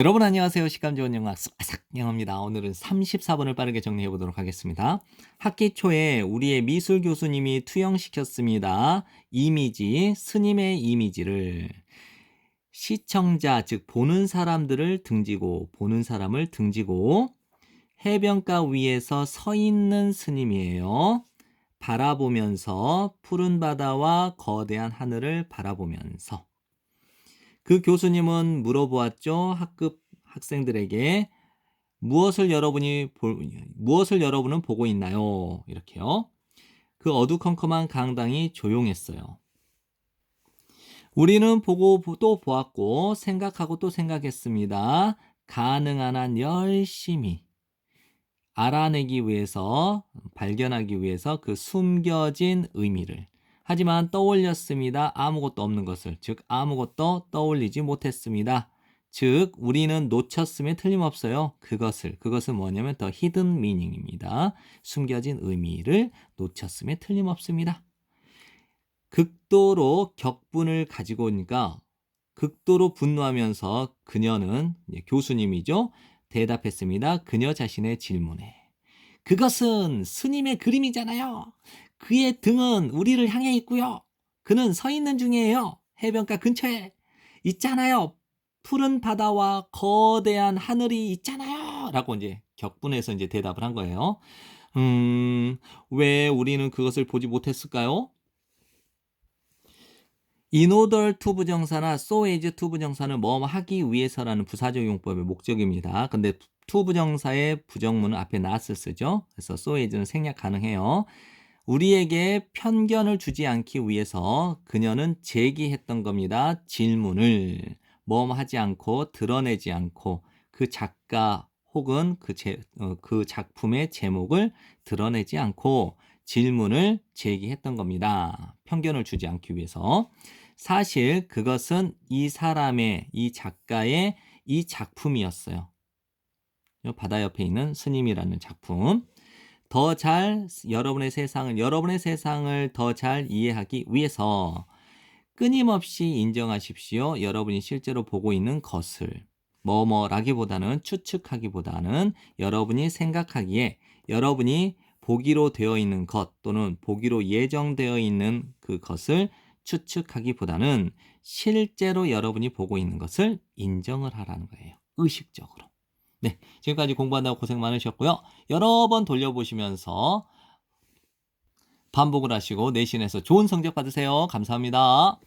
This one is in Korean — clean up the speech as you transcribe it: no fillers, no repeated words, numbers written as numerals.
여러분 안녕하세요. 식감 좋은 영화 स्वा삭 영어입니다. 오늘은 34번을 빠르게 정리해 보도록 하겠습니다. 학기 초에 우리의 미술 교수님이 투영시켰습니다. 이미지, 스님의 이미지를 시청자, 즉 보는 사람들을 등지고 보는 사람을 등지고 해변가 위에서 서 있는 스님이에요. 바라보면서 푸른 바다와 거대한 하늘을 바라보면서 그 교수님은 물어보았죠. 학급 학생들에게 무엇을 여러분은 보고 있나요? 이렇게요. 그 어두컴컴한 강당이 조용했어요. 우리는 보고 또 보았고 생각하고 또 생각했습니다. 가능한 한 열심히 알아내기 위해서, 발견하기 위해서 그 숨겨진 의미를. 하지만 떠올렸습니다. 아무것도 없는 것을. 즉 아무것도 떠올리지 못했습니다. 즉 우리는 놓쳤음에 틀림없어요. 그것은 뭐냐면 더 hidden meaning입니다. 숨겨진 의미를 놓쳤음에 틀림없습니다. 극도로 격분을 가지고 오니까 극도로 분노하면서 그녀는 교수님이죠. 대답했습니다. 그녀 자신의 질문에. 그것은 스님의 그림이잖아요. 그의 등은 우리를 향해 있고요. 그는 서 있는 중이에요. 해변가 근처에 있잖아요. 푸른 바다와 거대한 하늘이 있잖아요. 라고 이제 격분해서 이제 대답을 한 거예요. 왜 우리는 그것을 보지 못했을까요? in order to 부정사나 so as to 부정사는 뭐뭐 하기 위해서라는 부사적 용법의 목적입니다. 근데 to 부정사의 부정문은 앞에 not을 쓰죠. 그래서 so as는 생략 가능해요. 우리에게 편견을 주지 않기 위해서 그녀는 제기했던 겁니다. 질문을 뭐뭐 하지 않고 드러내지 않고 그 작가 혹은 그 작품의 제목을 드러내지 않고 질문을 제기했던 겁니다. 편견을 주지 않기 위해서. 사실 그것은 이 사람의, 이 작가의 이 작품이었어요. 바다 옆에 있는 스님이라는 작품. 여러분의 세상을 더 잘 이해하기 위해서 끊임없이 인정하십시오. 여러분이 실제로 보고 있는 것을. 뭐뭐라기보다는 추측하기보다는 여러분이 생각하기에 여러분이 보기로 되어 있는 것 또는 보기로 예정되어 있는 그것을 추측하기보다는 실제로 여러분이 보고 있는 것을 인정을 하라는 거예요. 의식적으로. 네, 지금까지 공부한다고 고생 많으셨고요. 여러 번 돌려보시면서 반복을 하시고 내신에서 좋은 성적 받으세요. 감사합니다.